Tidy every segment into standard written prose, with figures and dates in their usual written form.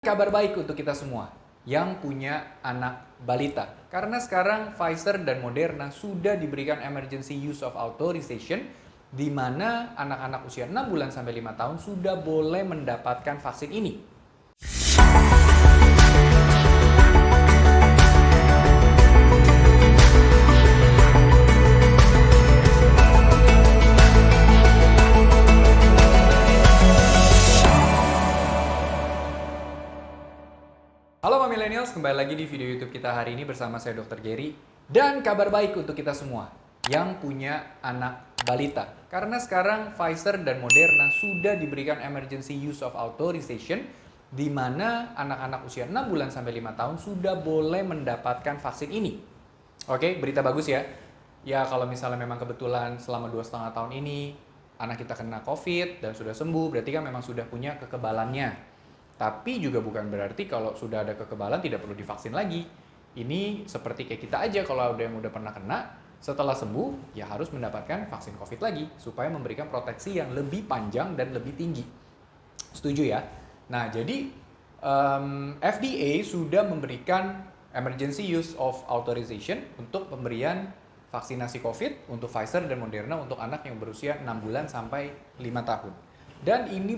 Kabar baik untuk kita semua yang punya anak balita. Karena sekarang Pfizer dan Moderna sudah diberikan emergency use of authorization di mana anak-anak usia 6 bulan sampai 5 tahun sudah boleh mendapatkan vaksin ini. Halo Mami Millennials, kembali lagi di video YouTube kita hari ini bersama saya Dr. Gary. Dan kabar baik untuk kita semua yang punya anak balita. Karena sekarang Pfizer dan Moderna sudah diberikan emergency use of authorization di mana anak-anak usia 6 bulan sampai 5 tahun sudah boleh mendapatkan vaksin ini. Oke, berita bagus ya. Ya kalau misalnya memang kebetulan selama 2,5 tahun ini anak kita kena COVID dan sudah sembuh, berarti kan memang sudah punya kekebalannya. Tapi juga bukan berarti kalau sudah ada kekebalan tidak perlu divaksin lagi. Ini seperti kayak kita aja, kalau ada yang udah pernah kena, setelah sembuh ya harus mendapatkan vaksin COVID lagi supaya memberikan proteksi yang lebih panjang dan lebih tinggi. Setuju ya? Nah, jadi FDA sudah memberikan emergency use of authorization untuk pemberian vaksinasi COVID untuk Pfizer dan Moderna untuk anak yang berusia 6 bulan sampai 5 tahun. Dan ini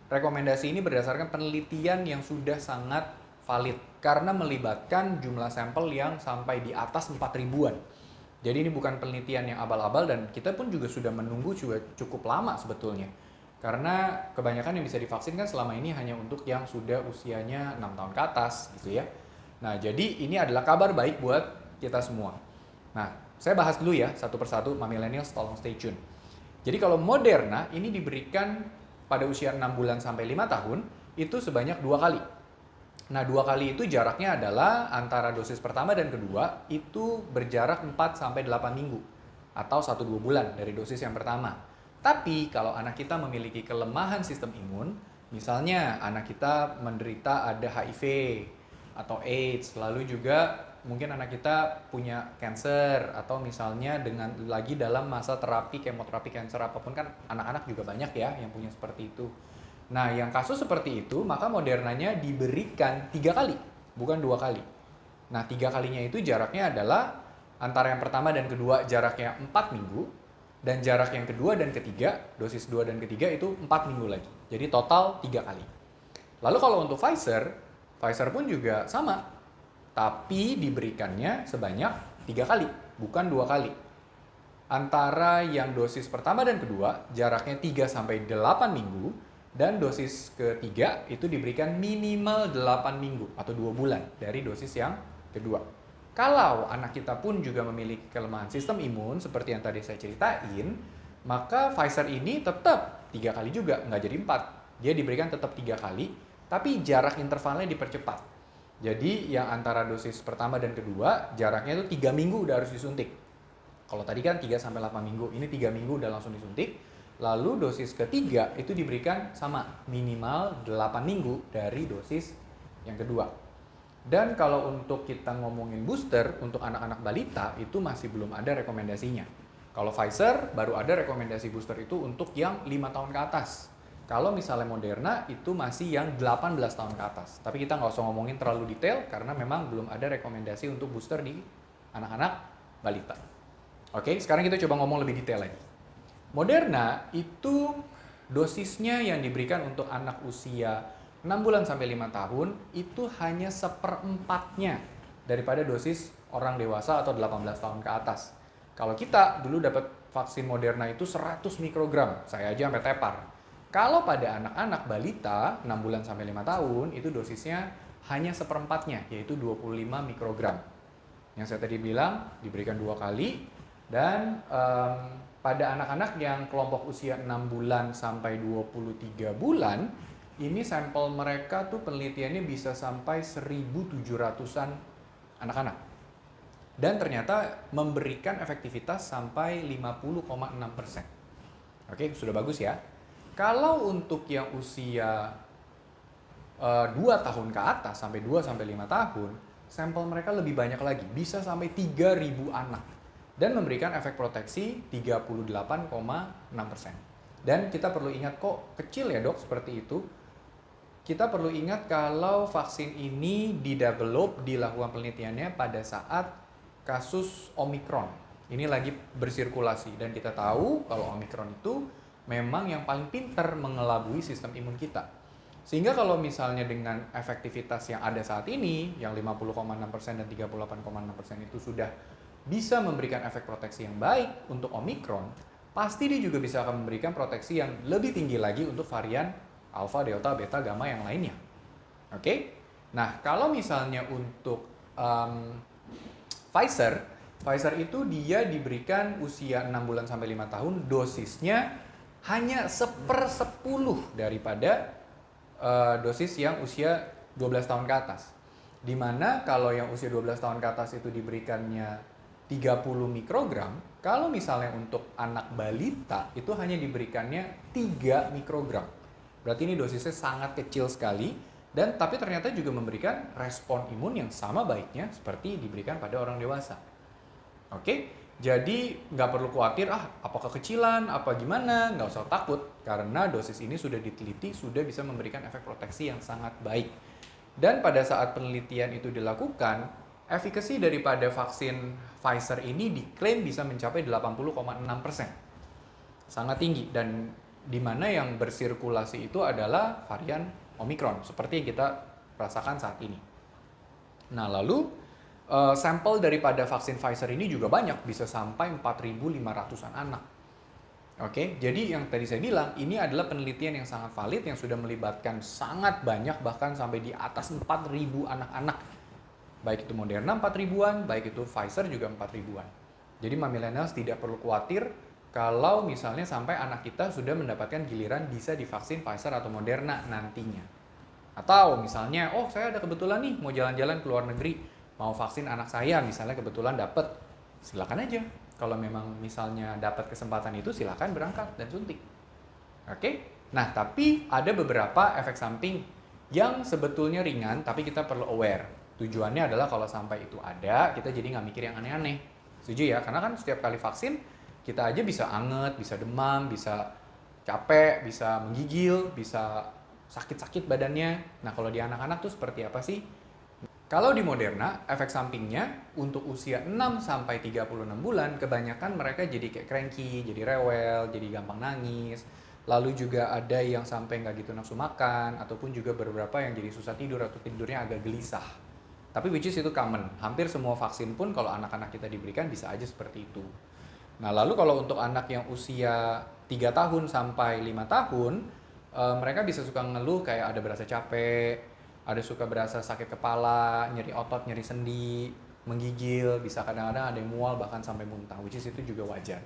rekomendasi ini berdasarkan penelitian yang sudah sangat valid karena melibatkan jumlah sampel yang sampai di atas 4 ribuan. Jadi ini bukan penelitian yang abal-abal dan kita pun juga sudah menunggu juga cukup lama sebetulnya. Karena kebanyakan yang bisa divaksin kan selama ini hanya untuk yang sudah usianya 6 tahun ke atas gitu ya. Nah, jadi ini adalah kabar baik buat kita semua. Nah, saya bahas dulu ya satu persatu, Mami Millennials tolong stay tune. Jadi kalau Moderna ini diberikan pada usia 6 bulan sampai 5 tahun itu sebanyak 2 kali. Nah, 2 kali itu jaraknya adalah antara dosis pertama dan kedua itu berjarak 4 sampai 8 minggu atau 1-2 bulan dari dosis yang pertama. Tapi kalau anak kita memiliki kelemahan sistem imun, misalnya anak kita menderita ada HIV atau AIDS, lalu juga mungkin anak kita punya cancer atau misalnya dengan lagi dalam masa terapi kemoterapi cancer apapun, kan anak-anak juga banyak ya yang punya seperti itu. Nah, yang kasus seperti itu maka Modernanya diberikan 3 kali, bukan 2 kali. Nah, 3 kalinya itu jaraknya adalah antara yang pertama dan kedua jaraknya 4 minggu dan jarak yang kedua dan ketiga, dosis 2 dan ketiga itu 4 minggu lagi. Jadi total 3 kali. Lalu kalau untuk Pfizer pun juga sama. Tapi diberikannya sebanyak 3 kali, bukan 2 kali. Antara yang dosis pertama dan kedua, jaraknya 3-8 minggu, dan dosis ketiga itu diberikan minimal 8 minggu atau 2 bulan dari dosis yang kedua. Kalau anak kita pun juga memiliki kelemahan sistem imun, seperti yang tadi saya ceritain, maka Pfizer ini tetap 3 kali juga, nggak jadi 4. Dia diberikan tetap 3 kali, tapi jarak intervalnya dipercepat. Jadi yang antara dosis pertama dan kedua jaraknya itu 3 minggu udah harus disuntik. Kalau tadi kan 3-8 minggu, ini 3 minggu udah langsung disuntik. Lalu dosis ketiga itu diberikan sama, minimal 8 minggu dari dosis yang kedua. Dan kalau untuk kita ngomongin booster untuk anak-anak balita itu masih belum ada rekomendasinya. Kalau Pfizer baru ada rekomendasi booster itu untuk yang 5 tahun ke atas. Kalau misalnya Moderna itu masih yang 18 tahun ke atas. Tapi kita nggak usah ngomongin terlalu detail karena memang belum ada rekomendasi untuk booster di anak-anak balita. Oke, sekarang kita coba ngomong lebih detail lagi. Moderna itu dosisnya yang diberikan untuk anak usia 6 bulan sampai 5 tahun itu hanya 1/4-nya daripada dosis orang dewasa atau 18 tahun ke atas. Kalau kita dulu dapat vaksin Moderna itu 100 mikrogram, saya aja sampai tepar. Kalau pada anak-anak balita 6 bulan sampai 5 tahun itu dosisnya hanya 1/4-nya, yaitu 25 mikrogram. Yang saya tadi bilang diberikan 2 kali dan pada anak-anak yang kelompok usia 6 bulan sampai 23 bulan ini sampel mereka tuh penelitiannya bisa sampai 1.700-an anak-anak. Dan ternyata memberikan efektivitas sampai 50,6%. Oke, sudah bagus ya. Kalau untuk yang usia 2 tahun ke atas sampai 2-5 tahun, sampel mereka lebih banyak lagi, bisa sampai 3.000 anak dan memberikan efek proteksi 38,6%. Dan kita perlu ingat kok kecil ya dok seperti itu. kita perlu ingat kalau vaksin ini dilakukan penelitiannya pada saat kasus Omikron. Ini lagi bersirkulasi dan kita tahu kalau Omikron itu memang yang paling pintar mengelabui sistem imun kita. Sehingga kalau misalnya dengan efektivitas yang ada saat ini, yang 50,6% dan 38,6% itu sudah bisa memberikan efek proteksi yang baik untuk Omikron, pasti dia juga bisa akan memberikan proteksi yang lebih tinggi lagi untuk varian Alpha, Delta, Beta, Gamma yang lainnya. Oke? Nah, kalau misalnya untuk Pfizer itu dia diberikan usia 6 bulan sampai 5 tahun, dosisnya hanya 1/10 daripada dosis yang usia 12 tahun ke atas. Dimana kalau yang usia 12 tahun ke atas itu diberikannya 30 mikrogram, kalau misalnya untuk anak balita itu hanya diberikannya 3 mikrogram. Berarti ini dosisnya sangat kecil sekali, dan tapi ternyata juga memberikan respon imun yang sama baiknya seperti diberikan pada orang dewasa. Oke, jadi nggak perlu khawatir, apakah kecilan, apa gimana, nggak usah takut. Karena dosis ini sudah diteliti, sudah bisa memberikan efek proteksi yang sangat baik. Dan pada saat penelitian itu dilakukan, efikasi daripada vaksin Pfizer ini diklaim bisa mencapai 80,6%. Sangat tinggi, dan di mana yang bersirkulasi itu adalah varian Omikron, seperti yang kita rasakan saat ini. Nah, lalu sampel daripada vaksin Pfizer ini juga banyak, bisa sampai 4.500-an anak. Oke, jadi yang tadi saya bilang, ini adalah penelitian yang sangat valid, yang sudah melibatkan sangat banyak, bahkan sampai di atas 4.000 anak-anak. Baik itu Moderna 4.000-an, baik itu Pfizer juga 4.000-an. Jadi millennials tidak perlu khawatir kalau misalnya sampai anak kita sudah mendapatkan giliran bisa divaksin Pfizer atau Moderna nantinya. Atau misalnya, saya ada kebetulan nih mau jalan-jalan ke luar negeri, mau vaksin anak saya, misalnya kebetulan dapat, silakan aja. Kalau memang misalnya dapat kesempatan itu, silakan berangkat dan suntik. Oke? Nah, tapi ada beberapa efek samping yang sebetulnya ringan, tapi kita perlu aware. Tujuannya adalah kalau sampai itu ada, kita jadi nggak mikir yang aneh-aneh. Setuju ya? Karena kan setiap kali vaksin, kita aja bisa anget, bisa demam, bisa capek, bisa menggigil, bisa sakit-sakit badannya. Nah, kalau di anak-anak tuh seperti apa sih? Kalau di Moderna, efek sampingnya untuk usia 6-36 bulan, kebanyakan mereka jadi kayak cranky, jadi rewel, jadi gampang nangis. Lalu juga ada yang sampai nggak gitu nafsu makan, ataupun juga beberapa yang jadi susah tidur atau tidurnya agak gelisah. Tapi which is itu common. Hampir semua vaksin pun kalau anak-anak kita diberikan bisa aja seperti itu. Nah, lalu kalau untuk anak yang usia 3 tahun sampai 5 tahun, mereka bisa suka ngeluh kayak ada berasa capek, ada suka berasa sakit kepala, nyeri otot, nyeri sendi, menggigil, bisa kadang-kadang ada yang mual bahkan sampai muntah, which is itu juga wajar.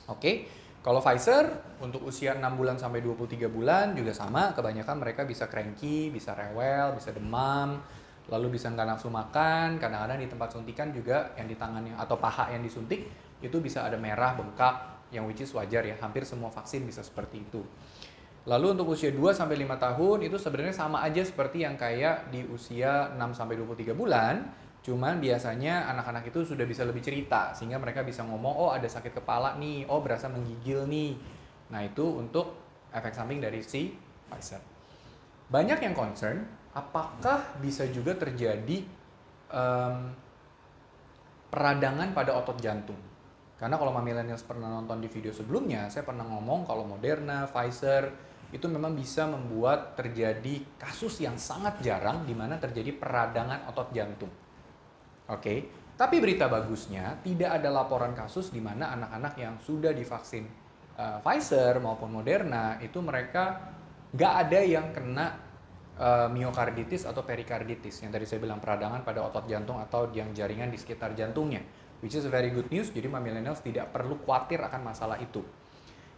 Oke, kalau Pfizer untuk usia 6 bulan sampai 23 bulan juga sama, kebanyakan mereka bisa cranky, bisa rewel, bisa demam, lalu bisa nggak nafsu makan, kadang-kadang di tempat suntikan juga yang di tangannya atau paha yang disuntik itu bisa ada merah, bengkak, yang which is wajar ya, hampir semua vaksin bisa seperti itu. Lalu untuk usia 2-5 tahun itu sebenarnya sama aja seperti yang kayak di usia 6-23 bulan, cuman biasanya anak-anak itu sudah bisa lebih cerita sehingga mereka bisa ngomong, ada sakit kepala nih, berasa menggigil nih. Nah, itu untuk efek samping dari si Pfizer. Banyak yang concern, apakah bisa juga terjadi peradangan pada otot jantung? Karena kalau millennials pernah nonton di video sebelumnya, saya pernah ngomong kalau Moderna, Pfizer itu memang bisa membuat terjadi kasus yang sangat jarang di mana terjadi peradangan otot jantung. Oke, tapi berita bagusnya tidak ada laporan kasus di mana anak-anak yang sudah divaksin Pfizer maupun Moderna itu mereka nggak ada yang kena miokarditis atau perikarditis yang tadi saya bilang, peradangan pada otot jantung atau yang jaringan di sekitar jantungnya, which is a very good news. Jadi millennials tidak perlu khawatir akan masalah itu.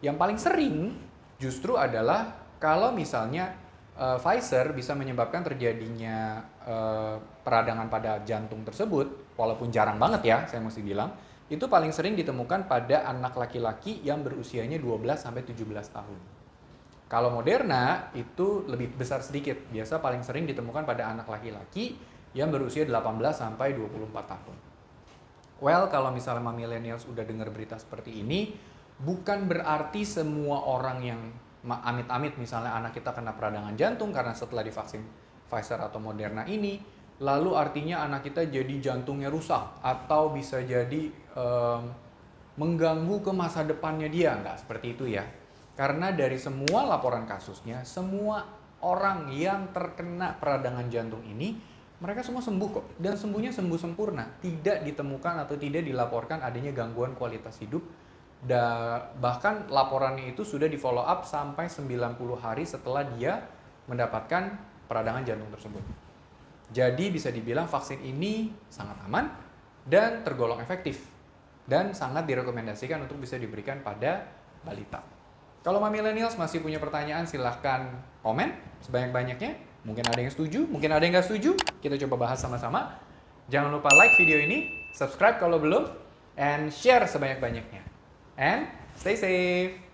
Yang paling sering justru adalah kalau misalnya Pfizer bisa menyebabkan terjadinya peradangan pada jantung tersebut, walaupun jarang banget ya, saya mesti bilang, itu paling sering ditemukan pada anak laki-laki yang berusianya 12-17 tahun. Kalau Moderna itu lebih besar sedikit, biasa paling sering ditemukan pada anak laki-laki yang berusia 18-24 tahun. Well, kalau misalnya millennials udah dengar berita seperti ini, bukan berarti semua orang yang amit-amit misalnya anak kita kena peradangan jantung karena setelah divaksin Pfizer atau Moderna ini, lalu artinya anak kita jadi jantungnya rusak atau bisa jadi mengganggu ke masa depannya dia. Nggak seperti itu ya. Karena dari semua laporan kasusnya, semua orang yang terkena peradangan jantung ini, mereka semua sembuh kok. Dan sembuhnya sembuh sempurna. Tidak ditemukan atau tidak dilaporkan adanya gangguan kualitas hidup. Bahkan laporannya itu sudah di follow up sampai 90 hari setelah dia mendapatkan peradangan jantung tersebut. Jadi bisa dibilang vaksin ini sangat aman dan tergolong efektif. Dan sangat direkomendasikan untuk bisa diberikan pada balita. Kalau Mami Millennials masih punya pertanyaan, silahkan komen sebanyak-banyaknya. Mungkin ada yang setuju, mungkin ada yang nggak setuju. Kita coba bahas sama-sama. Jangan lupa like video ini, subscribe kalau belum, and share sebanyak-banyaknya. And stay safe!